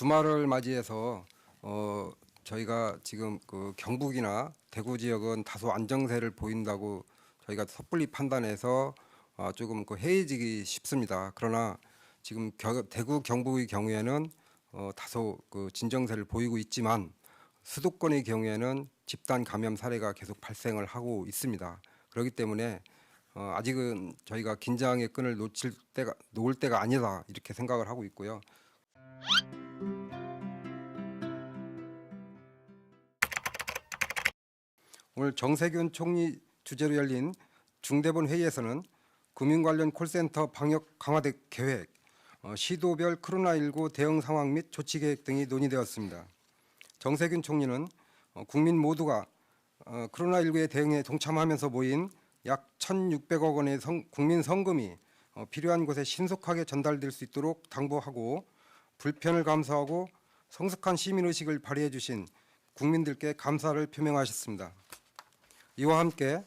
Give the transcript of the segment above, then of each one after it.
주말을 맞이해서 저희가 지금 그 경북이나 대구 지역은 다소 안정세를 보인다고 저희가 섣불리 판단해서 조금 그 해이지기 쉽습니다. 그러나 지금 대구 경북의 경우에는 다소 그 진정세를 보이고 있지만 수도권의 경우에는 집단 감염 사례가 계속 발생을 하고 있습니다. 그렇기 때문에 아직은 저희가 긴장의 끈을 놓을 때가 아니다 이렇게 생각을 하고 있고요. 오늘 정세균 총리 주재로 열린 중대본 회의에서는 금융 관련 콜센터 방역 강화 계획, 시도별 코로나19 대응 상황 및 조치 계획 등이 논의되었습니다. 정세균 총리는 국민 모두가 코로나19의 대응에 동참하면서 모인 약 1,600억 원의 국민 성금이 필요한 곳에 신속하게 전달될 수 있도록 당부하고 불편을 감수하고 성숙한 시민의식을 발휘해 주신 국민들께 감사를 표명하셨습니다. 이와 함께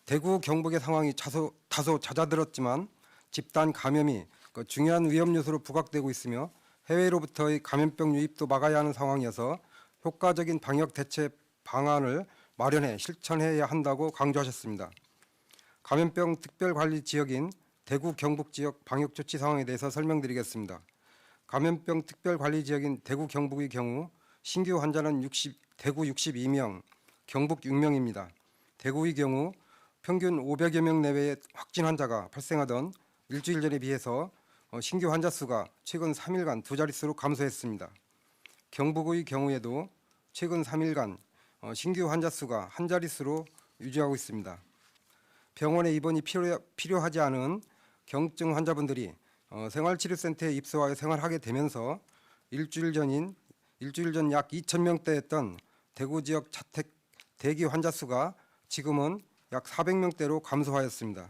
대구 경북의 상황이 다소 잦아들었지만 집단 감염이 중요한 위험 요소로 부각되고 있으며 해외로부터의 감염병 유입도 막아야 하는 상황이어서 효과적인 방역 대체 방안을 마련해 실천해야 한다고 강조하셨습니다. 감염병 특별관리 지역인 대구 경북 지역 방역 조치 상황에 대해서 설명드리겠습니다. 감염병 특별관리 지역인 대구 경북의 경우 신규 환자는 대구 62명, 경북 6명입니다. 대구의 경우 평균 500여 명 내외의 확진 환자가 발생하던 일주일 전에 비해서 신규 환자 수가 최근 3일간 두 자릿수로 감소했습니다. 경북의 경우에도 최근 3일간 신규 환자 수가 한 자릿수로 유지하고 있습니다. 병원에 입원이 필요하지 않은 경증 환자분들이 생활치료센터에 입소하여 생활하게 되면서 일주일 전 약 2,000명대였던 대구 지역 자택 대기 환자 수가 지금은 약 400명대로 감소하였습니다.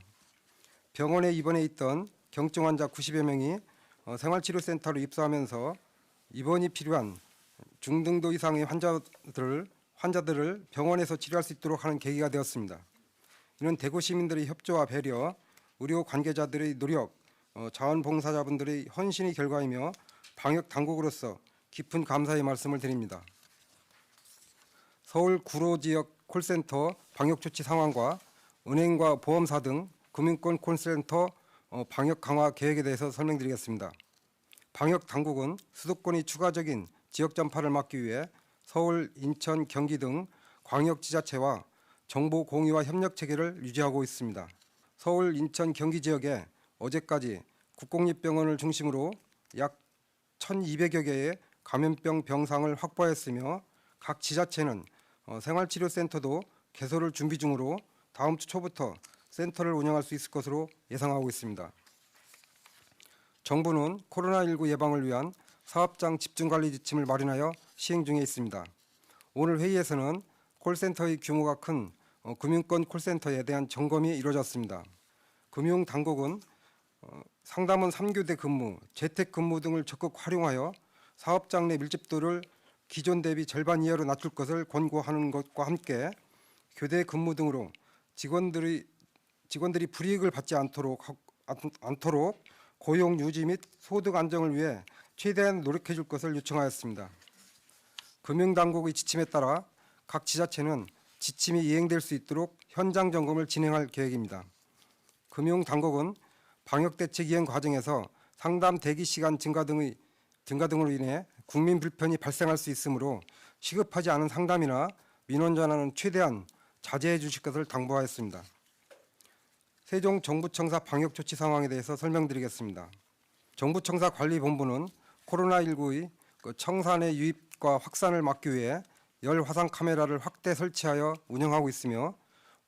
병원에 입원해 있던 경증 환자 90여 명이 생활치료센터로 입소하면서 입원이 필요한 중등도 이상의 환자들을 병원에서 치료할 수 있도록 하는 계기가 되었습니다. 이는 대구 시민들의 협조와 배려, 의료 관계자들의 노력, 자원봉사자분들의 헌신의 결과이며 방역 당국으로서 깊은 감사의 말씀을 드립니다. 서울 구로 지역 콜센터 방역 조치 상황과 은행과 보험사 등 금융권 콜센터 방역 강화 계획에 대해서 설명드리겠습니다. 방역 당국은 수도권의 추가적인 지역 전파를 막기 위해 서울, 인천, 경기 등 광역지자체와 정보 공유와 협력 체계를 유지하고 있습니다. 서울, 인천, 경기 지역에 어제까지 국공립병원을 중심으로 약 1,200여 개의 감염병 병상을 확보하였으며 각 지자체는 생활치료센터도 개소를 준비 중으로 다음 주 초부터 센터를 운영할 수 있을 것으로 예상하고 있습니다. 정부는 코로나19 예방을 위한 사업장 집중관리 지침을 마련하여 시행 중에 있습니다. 오늘 회의에서는 콜센터의 규모가 큰 금융권 콜센터에 대한 점검이 이루어졌습니다. 금융당국은 상담원 3교대 근무, 재택근무 등을 적극 활용하여 사업장 내 밀집도를 기존 대비 절반 이하로 낮출 것을 권고하는 것과 함께 교대 근무 등으로 직원들이 불이익을 받지 않도록 고용 유지 및 소득 안정을 위해 최대한 노력해 줄 것을 요청하였습니다. 금융당국의 지침에 따라 각 지자체는 지침이 이행될 수 있도록 현장 점검을 진행할 계획입니다. 금융당국은 방역대책 이행 과정에서 상담 대기 시간 증가 등으로 인해 국민 불편이 발생할 수 있으므로 시급하지 않은 상담이나 민원 전화는 최대한 자제해 주실 것을 당부하였습니다. 세종정부청사 방역조치 상황에 대해서 설명드리겠습니다. 정부청사 관리본부는 코로나19의 청사 내 유입과 확산을 막기 위해 열 화상 카메라를 확대 설치하여 운영하고 있으며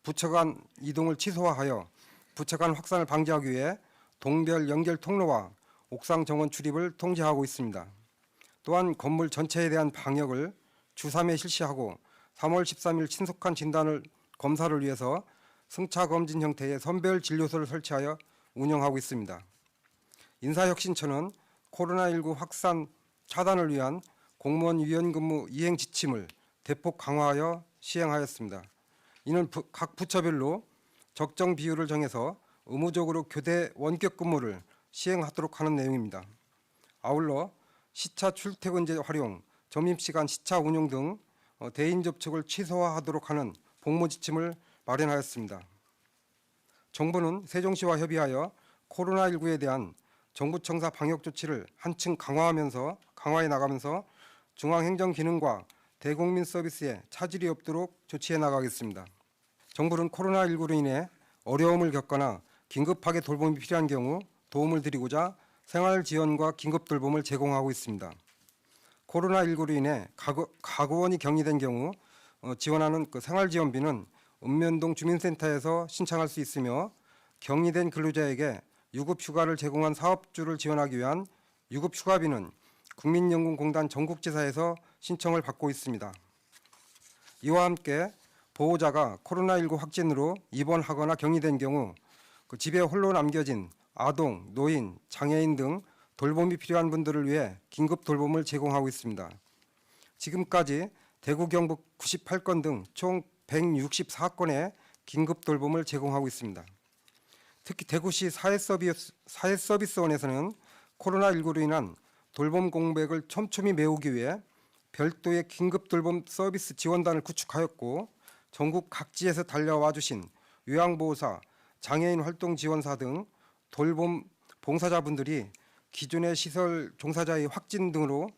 부처 간 이동을 최소화하여 부처 간 확산을 방지하기 위해 동별 연결 통로와 옥상 정원 출입을 통제하고 있습니다. 또한 건물 전체에 대한 방역을 주 3회 실시하고 3월 13일 신속한 검사를 위해서 승차 검진 형태의 선별 진료소를 설치하여 운영하고 있습니다. 인사혁신처는 코로나19 확산 차단을 위한 공무원 유연근무 이행 지침을 대폭 강화하여 시행하였습니다. 이는 각 부처별로 적정 비율을 정해서 의무적으로 교대 원격 근무를 시행하도록 하는 내용입니다. 아울러 시차 출퇴근제 활용, 점심시간 시차 운용 등 대인 접촉을 최소화하도록 하는 복무 지침을 마련하였습니다. 정부는 세종시와 협의하여 코로나19에 대한 정부 청사 방역 조치를 한층 강화해 나가면서 중앙행정 기능과 대국민 서비스에 차질이 없도록 조치해 나가겠습니다. 정부는 코로나19로 인해 어려움을 겪거나 긴급하게 돌봄이 필요한 경우 도움을 드리고자 생활 지원과 긴급 돌봄을 제공하고 있습니다. 코로나19로 인해 가구원이 격리된 경우 지원하는 생활지원비는 읍면동 주민센터에서 신청할 수 있으며 격리된 근로자에게 유급휴가를 제공한 사업주를 지원하기 위한 유급휴가비는 국민연금공단 전국지사에서 신청을 받고 있습니다. 이와 함께 보호자가 코로나19 확진으로 입원하거나 격리된 경우 집에 홀로 남겨진 아동, 노인, 장애인 등 돌봄이 필요한 분들을 위해 긴급 돌봄을 제공하고 있습니다. 지금까지 대구, 경북 98건 등 총 164건의 긴급 돌봄을 제공하고 있습니다. 특히 대구시 사회서비스원에서는 코로나19로 인한 돌봄 공백을 촘촘히 메우기 위해 별도의 긴급 돌봄 서비스 지원단을 구축하였고 전국 각지에서 달려와 주신 요양보호사, 장애인 활동 지원사 등 돌봄 봉사자분들이 기존의 시설 종사자의 확진 등으로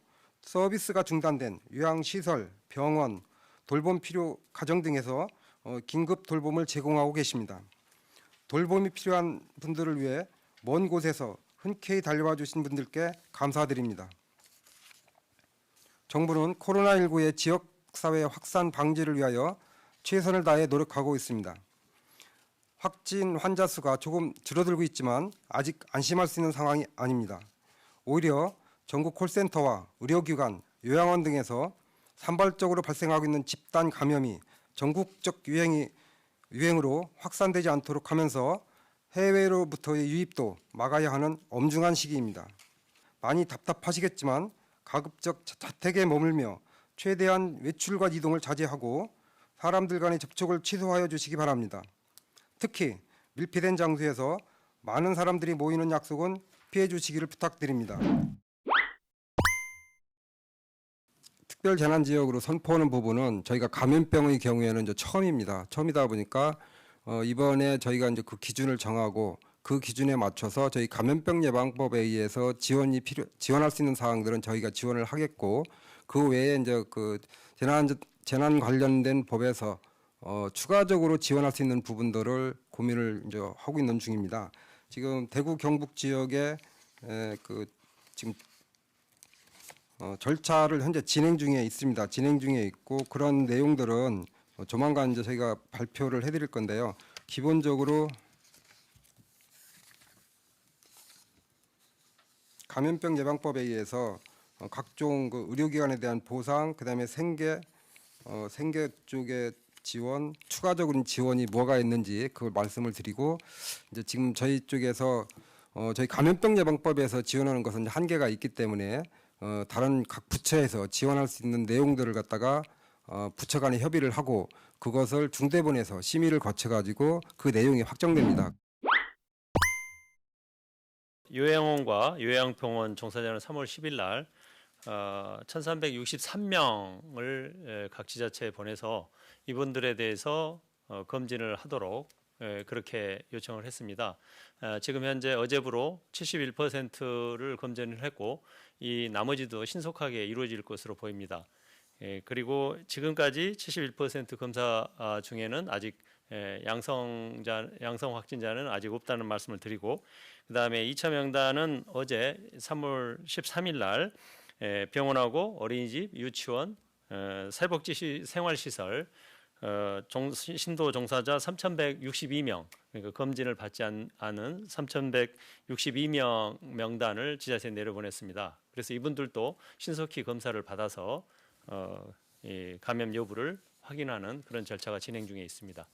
서비스가 중단된 요양시설, 병원, 돌봄 필요 가정 등에서 긴급 돌봄을 제공하고 계십니다. 돌봄이 필요한 분들을 위해 먼 곳에서 흔쾌히 달려와 주신 분들께 감사드립니다. 정부는 코로나19의 지역사회 확산 방지를 위하여 최선을 다해 노력하고 있습니다. 확진 환자 수가 조금 줄어들고 있지만 아직 안심할 수 있는 상황이 아닙니다. 오히려 전국 콜센터와 의료기관, 요양원 등에서 산발적으로 발생하고 있는 집단 감염이 전국적 유행으로 확산되지 않도록 하면서 해외로부터의 유입도 막아야 하는 엄중한 시기입니다. 많이 답답하시겠지만 가급적 자택에 머물며 최대한 외출과 이동을 자제하고 사람들 간의 접촉을 최소화해 주시기 바랍니다. 특히 밀폐된 장소에서 많은 사람들이 모이는 약속은 피해 주시기를 부탁드립니다. 특별재난지역으로 선포하는 부분은 저희가 감염병의 경우에는 이제 처음이다 보니까 이번에 저희가 이제 그 기준을 정하고 그 기준에 맞춰서 저희 감염병 예방법에 의해서 지원할 수 있는 사항들은 저희가 지원을 하겠고 그 외에 이제 그 재난 관련된 법에서 추가적으로 지원할 수 있는 부분들을 고민을 이제 하고 있는 중입니다. 지금 대구 경북 지역에 지금 절차를 현재 진행 중에 있습니다. 진행 중에 있고 그런 내용들은 조만간 이제 저희가 발표를 해드릴 건데요. 기본적으로 감염병 예방법에 의해서 각종 그 의료기관에 대한 보상, 그다음에 생계 쪽의 지원, 추가적인 지원이 뭐가 있는지 그걸 말씀을 드리고 이제 지금 저희 쪽에서 저희 감염병 예방법에서 지원하는 것은 한계가 있기 때문에 다른 각 부처에서 지원할 수 있는 내용들을 갖다가 부처 간에 협의를 하고 그것을 중대본에서 심의를 거쳐 가지고 그 내용이 확정됩니다. 요양원과 요양병원 종사자는 3월 10일 날 1363명을 각 지자체에 보내서 이분들에 대해서 검진을 하도록 그렇게 요청을 했습니다. 지금 현재 어제부로 71%를 검진을 했고 이 나머지도 신속하게 이루어질 것으로 보입니다. 그리고 지금까지 71% 검사 중에는 아직 양성 확진자는 아직 없다는 말씀을 드리고 그다음에 2차 명단은 어제 3월 13일 날 병원하고 어린이집, 유치원, 사회복지 생활시설 신도 종사자 3,162명 그러니까 검진을 받지 않은 3,162명 명단을 지자체에 내려보냈습니다. 그래서 이분들도 신속히 검사를 받아서 감염 여부를 확인하는 그런 절차가 진행 중에 있습니다.